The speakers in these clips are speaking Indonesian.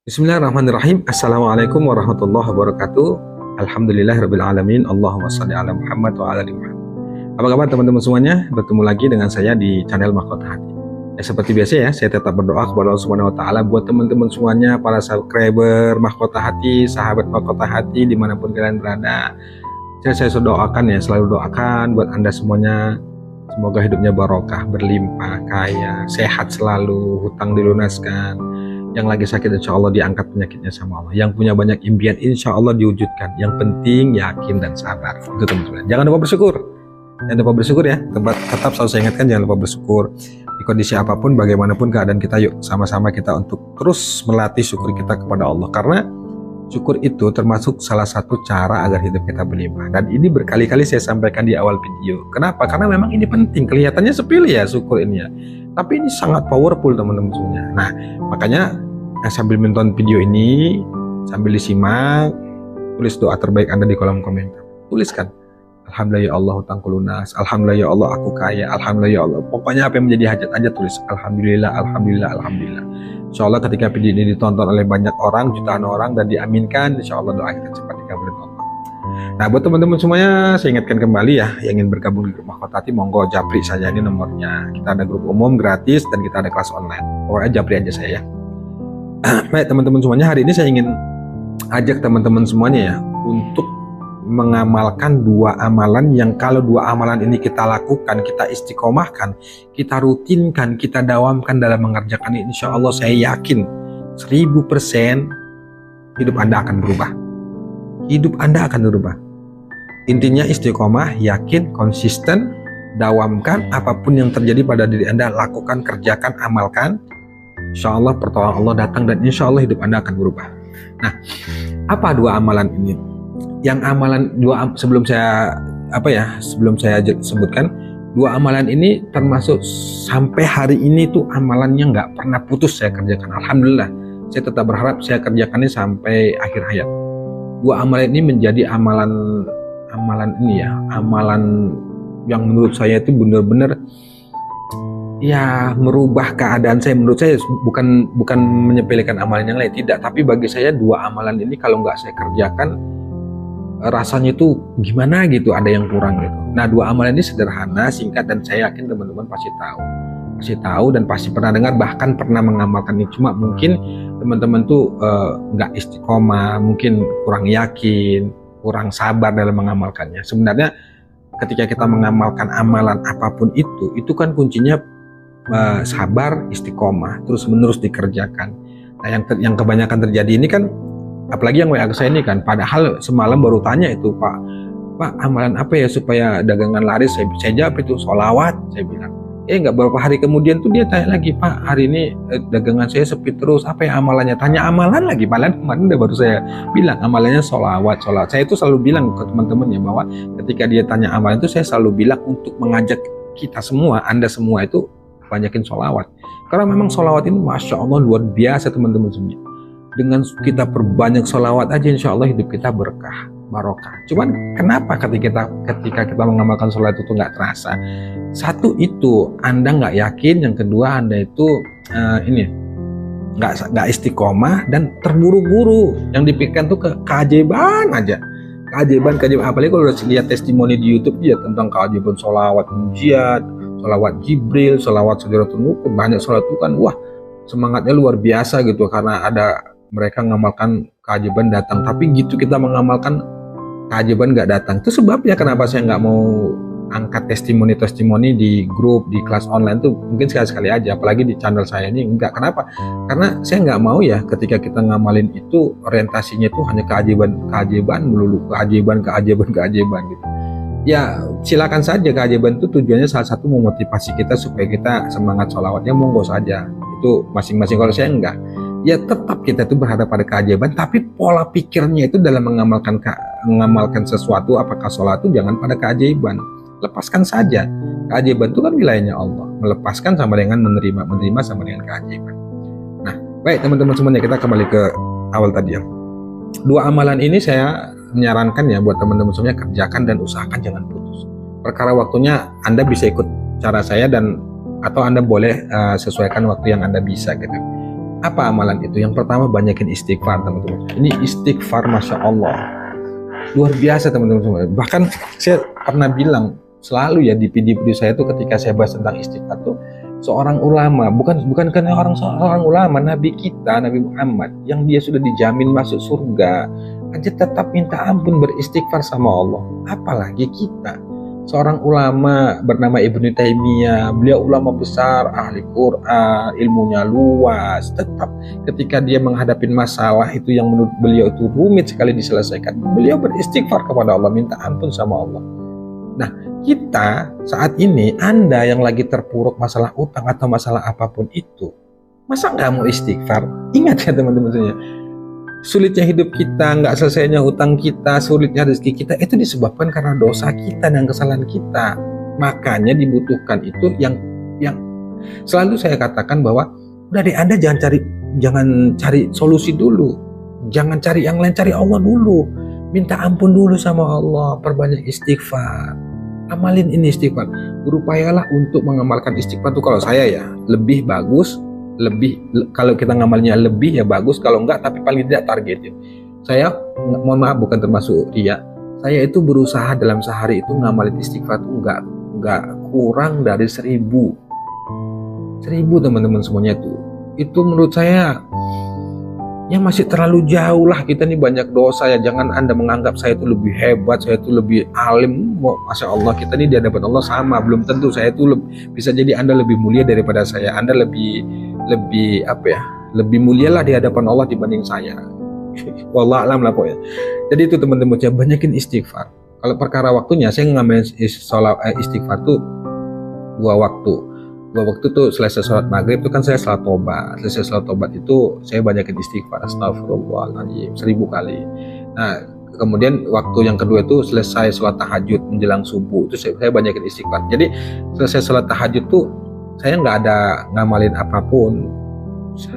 Bismillahirrahmanirrahim. Assalamualaikum warahmatullahi wabarakatuh. Alhamdulillahirabbil alamin. Allahumma shalli ala Muhammad wa ala ali Muhammad. Apa kabar teman-teman semuanya? Bertemu lagi dengan saya di channel Mahkota Hati. Seperti biasa ya, saya tetap berdoa kepada Allah Subhanahu wa taala buat teman-teman semuanya, para subscriber Mahkota Hati, sahabat Mahkota Hati dimanapun kalian berada. Saya doakan ya, selalu doakan buat Anda semuanya. Semoga hidupnya barokah, berlimpah, kaya, sehat selalu, hutang dilunaskan. Yang lagi sakit insya Allah diangkat penyakitnya sama Allah. Yang punya banyak impian insya Allah diwujudkan. Yang penting yakin dan sabar. Itu teman-teman. Jangan lupa bersyukur. Jangan lupa bersyukur ya. Tetap selalu saya ingatkan, jangan lupa bersyukur. Di kondisi apapun, bagaimanapun keadaan kita, yuk sama-sama kita untuk terus melatih syukur kita kepada Allah. Karena syukur itu termasuk salah satu cara agar hidup kita berlimpah. Dan ini berkali-kali saya sampaikan di awal video. Kenapa? Karena memang ini penting. Kelihatannya sepele ya syukur ini ya. Tapi ini sangat powerful teman-teman semuanya. Nah, makanya sambil menonton video ini, sambil disimak, tulis doa terbaik Anda di kolom komentar. Tuliskan, Alhamdulillah ya Allah hutangku lunas, Alhamdulillah ya Allah aku kaya, Alhamdulillah ya Allah. Pokoknya apa yang menjadi hajat aja tulis, Alhamdulillah, Alhamdulillah, Alhamdulillah. Insya Allah ketika video ini ditonton oleh banyak orang, jutaan orang dan diaminkan, insya Allah doa kita cepat dikabulkan Allah. Nah, buat teman-teman semuanya, saya ingatkan kembali ya, yang ingin bergabung di grup Mahkota Hati, monggo japri saja, ini nomornya. Kita ada grup umum gratis dan kita ada kelas online. Pokoknya japri aja saya ya. Baik teman-teman semuanya, hari ini saya ingin ajak teman-teman semuanya ya untuk mengamalkan dua amalan yang kalau dua amalan ini kita lakukan, kita istiqomahkan, kita rutinkan, kita dawamkan dalam mengerjakan ini, insya Allah saya yakin 1000% hidup Anda akan berubah. Hidup Anda akan berubah. Intinya istiqomah, yakin, konsisten, dawamkan apapun yang terjadi pada diri Anda, lakukan, kerjakan, amalkan. Insya Allah pertolongan Allah datang dan insya Allah hidup Anda akan berubah. Nah, apa dua amalan ini? Yang amalan dua sebelum saya sebutkan, dua amalan ini termasuk sampai hari ini tuh amalannya nggak pernah putus saya kerjakan. Alhamdulillah, saya tetap berharap saya kerjakannya sampai akhir hayat. Dua amalan ini menjadi amalan ini ya, amalan yang menurut saya itu benar-benar ya merubah keadaan saya. Menurut saya bukan menyepelekan amalan yang lain, tidak, tapi bagi saya dua amalan ini kalau nggak saya kerjakan rasanya itu gimana gitu, ada yang kurang gitu. Nah, dua amalan ini sederhana, singkat, dan saya yakin teman-teman pasti tahu dan pasti pernah dengar, bahkan pernah mengamalkan ini. Cuma mungkin teman-teman tuh nggak istiqomah, mungkin kurang yakin, kurang sabar dalam mengamalkannya. Sebenarnya ketika kita mengamalkan amalan apapun itu kan kuncinya sabar, istiqomah, terus menerus dikerjakan. Nah, yang kebanyakan terjadi ini kan, apalagi yang WA ke saya ini kan, padahal semalam baru tanya itu, Pak amalan apa ya supaya dagangan laris? Saya jawab itu sholawat, saya bilang. Nggak beberapa hari kemudian tuh dia tanya lagi, Pak hari ini dagangan saya sepi terus, apa ya amalannya? Tanya amalan lagi, padahal kemarin udah baru saya bilang amalannya sholawat. Saya itu selalu bilang ke teman-teman ya, bahwa ketika dia tanya amalan itu saya selalu bilang untuk mengajak kita semua, Anda semua itu banyakin sholawat. Karena memang sholawat ini Masya Allah luar biasa teman-teman semua. Dengan kita perbanyak sholawat aja insya Allah hidup kita berkah, barokah. Cuman kenapa ketika kita mengamalkan sholawat itu nggak terasa? Satu itu Anda nggak yakin, yang kedua Anda itu nggak istiqomah dan terburu-buru. Yang dipikirkan tuh keajaiban aja. Keajaiban, apalagi kalau udah lihat testimoni di YouTube dia tentang keajaiban sholawat mujiat, sholawat Jibril, sholawat Saudaratul Nukur, banyak sholawat itu kan, wah semangatnya luar biasa gitu, karena ada mereka mengamalkan keajaiban datang. Tapi gitu kita mengamalkan keajaiban nggak datang. Itu sebabnya kenapa saya nggak mau angkat testimoni di grup, di kelas online tuh mungkin sekali-sekali aja, apalagi di channel saya ini enggak. Kenapa? Karena saya nggak mau ya ketika kita ngamalin itu orientasinya itu hanya keajaiban melulu, keajaiban gitu. Ya silakan saja, keajaiban itu tujuannya salah satu memotivasi kita supaya kita semangat sholawatnya, monggo saja, itu masing-masing. Kalau saya enggak, ya tetap kita itu berharap pada keajaiban, tapi pola pikirnya itu dalam mengamalkan sesuatu, apakah sholat itu jangan pada keajaiban, lepaskan saja. Keajaiban itu kan wilayahnya Allah, melepaskan sama dengan menerima sama dengan keajaiban. Nah baik teman-teman semuanya, kita kembali ke awal tadi ya. Dua amalan ini saya menyarankan ya buat teman-teman semuanya, kerjakan dan usahakan jangan putus. Perkara waktunya Anda bisa ikut cara saya, dan atau Anda boleh sesuaikan waktu yang Anda bisa gitu. Apa amalan itu? Yang pertama, banyakin istighfar, teman-teman. Ini istighfar, Masya Allah, luar biasa, teman-teman semua. Bahkan saya pernah bilang selalu ya di video saya tuh, ketika saya bahas tentang istighfar tuh, seorang ulama, bukan karena seorang ulama, Nabi kita, Nabi Muhammad, yang dia sudah dijamin masuk surga, aja tetap minta ampun, beristighfar sama Allah. Apalagi kita. Seorang ulama bernama Ibnu Taimiyah, beliau ulama besar, ahli Quran, ilmunya luas, tetap ketika dia menghadapi masalah itu yang menurut beliau itu rumit sekali diselesaikan, beliau beristighfar kepada Allah, minta ampun sama Allah. Nah, kita saat ini, Anda yang lagi terpuruk masalah utang atau masalah apapun itu, masa nggak mau istighfar? Ingat ya teman-teman semuanya, sulitnya hidup kita, nggak selesainya hutang kita, sulitnya rezeki kita, itu disebabkan karena dosa kita dan kesalahan kita. Makanya dibutuhkan itu yang selalu saya katakan bahwa udah deh, Anda jangan cari solusi dulu, jangan cari yang lain, cari Allah dulu, minta ampun dulu sama Allah, perbanyak istighfar, amalin ini istighfar, berupayalah untuk mengamalkan istighfar itu. Kalau saya ya lebih bagus, kalau kita ngamalnya lebih ya bagus, kalau enggak tapi paling tidak targetin. Saya mohon maaf, bukan termasuk ria, saya itu berusaha dalam sehari itu ngamalin istighfar itu enggak kurang dari 1000 teman-teman semuanya. Itu menurut saya ya masih terlalu jauh lah. Kita nih banyak dosa ya. Jangan Anda menganggap saya itu lebih hebat, saya itu lebih alim. Masya Allah, kita nih di hadapan Allah sama, belum tentu. Saya itu bisa jadi Anda lebih mulia daripada saya, Anda lebih mulia lah di hadapan Allah dibanding saya. Wallah alam lah pokoknya. Jadi itu teman-teman, banyakin istighfar. Kalau perkara waktunya, saya ngambil istighfar tuh 2 waktu. 2 waktu tuh selesai sholat maghrib itu kan saya salat tobat. Selesai salat tobat itu saya banyakin istighfar, astagfirullahaladzim 1000 kali. Nah, kemudian waktu yang kedua itu selesai sholat tahajud menjelang subuh, itu saya banyakin istighfar. Jadi selesai sholat tahajud tuh saya nggak ada ngamalin apapun,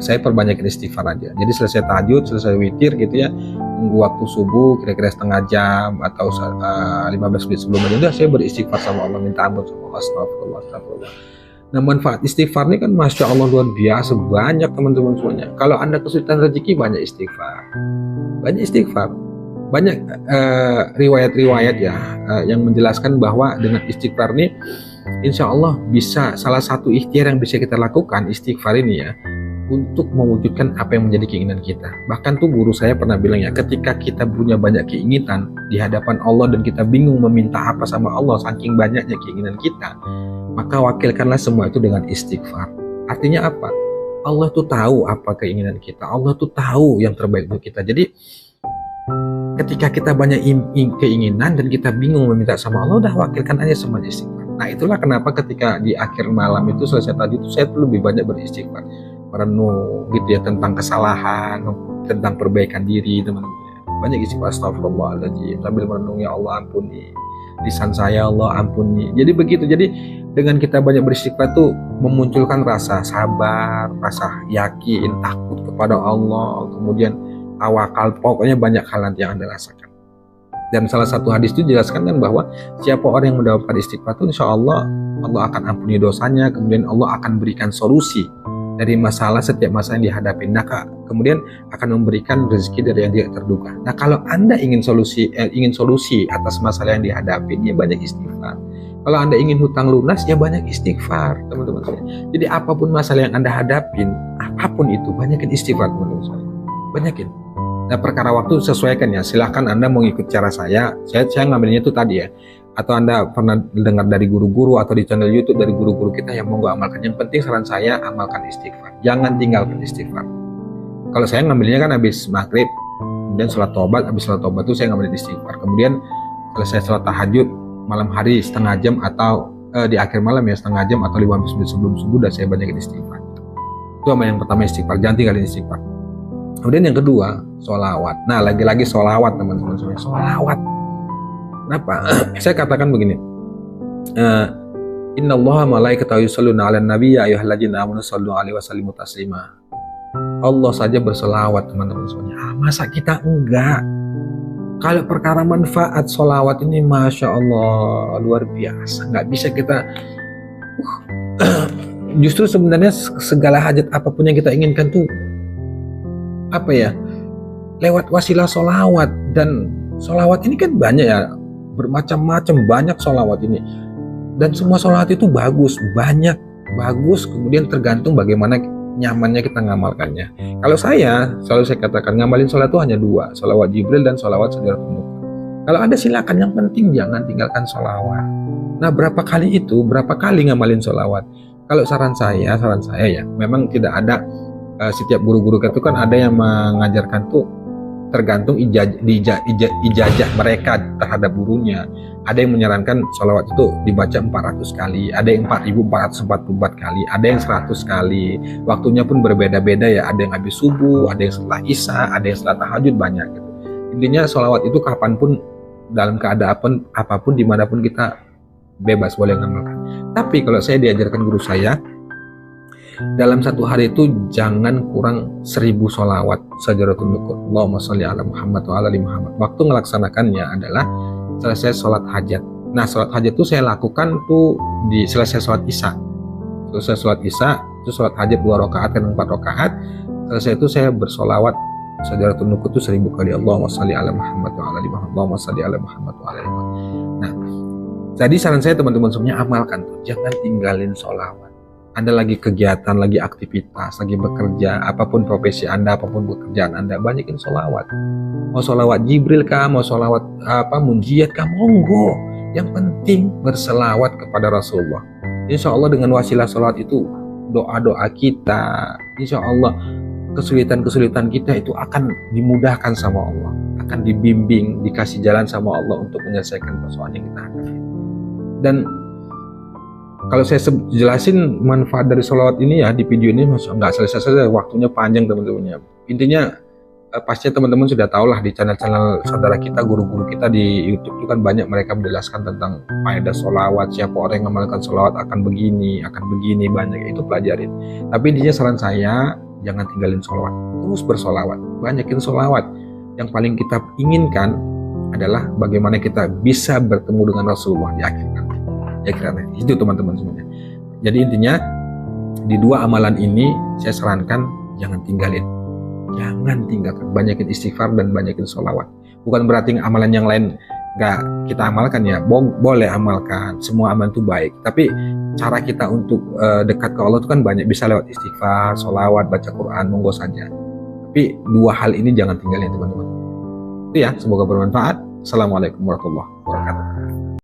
saya perbanyakin istighfar aja. Jadi selesai tahajud, selesai witir gitu ya, nunggu waktu subuh kira-kira setengah jam atau 15 menit sebelumnya, udah saya beristighfar sama Allah, minta ampun sama Allah, astagfirullah. Nah, manfaat istighfar ini kan Masya Allah luar biasa banyak teman-teman semuanya. Kalau Anda kesulitan rezeki, banyak istighfar. Banyak riwayat-riwayat ya yang menjelaskan bahwa dengan istighfar ini insya Allah bisa, salah satu ikhtiar yang bisa kita lakukan istighfar ini ya, untuk mewujudkan apa yang menjadi keinginan kita. Bahkan tuh guru saya pernah bilang ya, ketika kita punya banyak keinginan di hadapan Allah dan kita bingung meminta apa sama Allah saking banyaknya keinginan kita, maka wakilkanlah semua itu dengan istighfar. Artinya apa? Allah tuh tahu apa keinginan kita, Allah tuh tahu yang terbaik untuk kita. Jadi ketika kita banyak keinginan dan kita bingung meminta sama Allah, udah wakilkan aja semua istighfar. Nah, itulah kenapa ketika di akhir malam itu selesai tadi itu saya tuh lebih banyak beristighfar, merenung gitu ya tentang kesalahan, tentang perbaikan diri, teman-teman. Banyak istighfar, astagfirullahaladzim, sambil merenung, ya Allah ampuni lisan saya, Allah ampuni. Jadi begitu. Jadi dengan kita banyak beristighfar tuh memunculkan rasa sabar, rasa yakin, takut kepada Allah, kemudian tawakal, pokoknya banyak hal nanti yang Anda rasakan. Dan salah satu hadis itu jelaskan kan bahwa siapa orang yang mendapatkan istighfar itu insya Allah akan ampuni dosanya, kemudian Allah akan berikan solusi dari masalah setiap masalah yang dihadapi. Nah, kemudian akan memberikan rezeki dari yang tidak terduga. Nah, kalau Anda ingin solusi atas masalah yang dihadapi, ya banyak istighfar. Kalau Anda ingin hutang lunas, ya banyak istighfar, teman-teman. Jadi apapun masalah yang Anda hadapin, apapun itu, banyakin istighfar, teman-teman. Banyakin. Nah, perkara waktu sesuaikan ya. Silahkan Anda mau ikut cara saya ngambilnya itu tadi ya. Atau Anda pernah dengar dari guru-guru atau di channel YouTube dari guru-guru kita yang mau amalkan. Yang penting saran saya, amalkan istighfar. Jangan tinggalkan istighfar. Kalau saya ngambilnya kan habis maghrib, kemudian sholat tobat. Habis sholat tobat itu saya ngambil istighfar. Kemudian selesai sholat tahajud malam hari setengah jam atau di akhir malam ya setengah jam atau 15 menit sebelum subuh, dan saya banyakin istighfar. Itu sama yang pertama, istighfar. Jangan tinggalin istighfar. Kemudian yang kedua, sholawat. Nah, lagi-lagi sholawat, teman-teman semuanya. Sholawat. Kenapa? Saya katakan begini. Innallaha malaikatahu yusholluna 'alan nabi ya ayyuhalladzina amanu shollu 'alaihi wa sallimu taslima. Allah saja berselawat, teman-teman semuanya. Masa kita enggak? Kalau perkara manfaat sholawat ini Masya Allah luar biasa. Nggak bisa kita justru sebenarnya segala hajat apapun yang kita inginkan tuh apa ya, lewat wasilah sholawat. Dan sholawat ini kan banyak ya, bermacam-macam, banyak sholawat ini. Dan semua sholawat itu bagus, banyak, bagus. Kemudian tergantung bagaimana nyamannya kita ngamalkannya. Kalau selalu saya katakan, ngamalin sholat itu hanya dua, sholawat Jibril dan sholawat Sajdaratul Nubuwah. Kalau ada silakan, yang penting jangan tinggalkan sholawat. Nah, berapa kali ngamalin sholawat? Kalau saran saya ya, memang tidak ada, setiap guru-guru itu kan ada yang mengajarkan tuh tergantung ijazah mereka terhadap gurunya. Ada yang menyarankan sholawat itu dibaca 400 kali, ada yang 4444 kali, ada yang 100 kali. Waktunya pun berbeda-beda ya, ada yang habis subuh, ada yang setelah isya, ada yang setelah tahajud, banyak gitu. Intinya sholawat itu kapanpun, dalam keadaan apapun, dimanapun kita bebas boleh ngamalkan. Tapi kalau saya diajarkan guru saya, dalam satu hari itu jangan kurang 1000 sholawat Sajdaratul Nubuwah. Allahumma sholli ala Muhammad wa ala ali Muhammad. Waktu melaksanakannya adalah selesai sholat hajat. Nah, sholat hajat itu saya lakukan tuh di selesai sholat isya. Selesai sholat isya itu sholat hajat 2 rakaat dan 4 rakaat. Selesai itu saya bersolawat Sajdaratul Nubuwah itu 1000 kali. Allahumma sholli ala Muhammad wa ala ali Muhammad. Allahumma sholli ala Muhammad wa ala ali Muhammad. Nah, jadi saran saya teman-teman semuanya, amalkan tuh, jangan tinggalin sholawat. Anda lagi kegiatan, lagi aktivitas, lagi bekerja, apapun profesi Anda, apapun pekerjaan Anda, banyakin sholawat. Mau sholawat Jibril kah, mau sholawat munjiat kah, monggo. Yang penting berselawat kepada Rasulullah. Insya Allah dengan wasilah sholawat itu, doa-doa kita, insya Allah kesulitan-kesulitan kita itu akan dimudahkan sama Allah, akan dibimbing, dikasih jalan sama Allah untuk menyelesaikan persoalan yang kita hadapi. Dan kalau saya jelasin manfaat dari sholawat ini ya, di video ini nggak selesai-selesai, waktunya panjang teman-teman. Intinya pastinya teman-teman sudah tahu lah, di channel-channel saudara kita, guru-guru kita di YouTube itu kan banyak mereka menjelaskan tentang faedah sholawat, siapa orang yang mengamalkan sholawat akan begini, banyak itu pelajarin. Tapi intinya saran saya, jangan tinggalin sholawat, terus bersolawat, banyakin sholawat. Yang paling kita inginkan adalah bagaimana kita bisa bertemu dengan Rasulullah di akhir nanti. Itu teman-teman semuanya. Jadi intinya di 2 amalan ini saya sarankan jangan tinggalkan, banyakin istighfar dan banyakin sholawat. Bukan berarti amalan yang lain nggak kita amalkan ya, boleh amalkan, semua amalan itu baik. Tapi cara kita untuk dekat ke Allah itu kan banyak, bisa lewat istighfar, sholawat, baca Quran, monggo saja. Tapi 2 hal ini jangan tinggalin teman-teman. Itu ya, semoga bermanfaat. Assalamualaikum warahmatullahi wabarakatuh.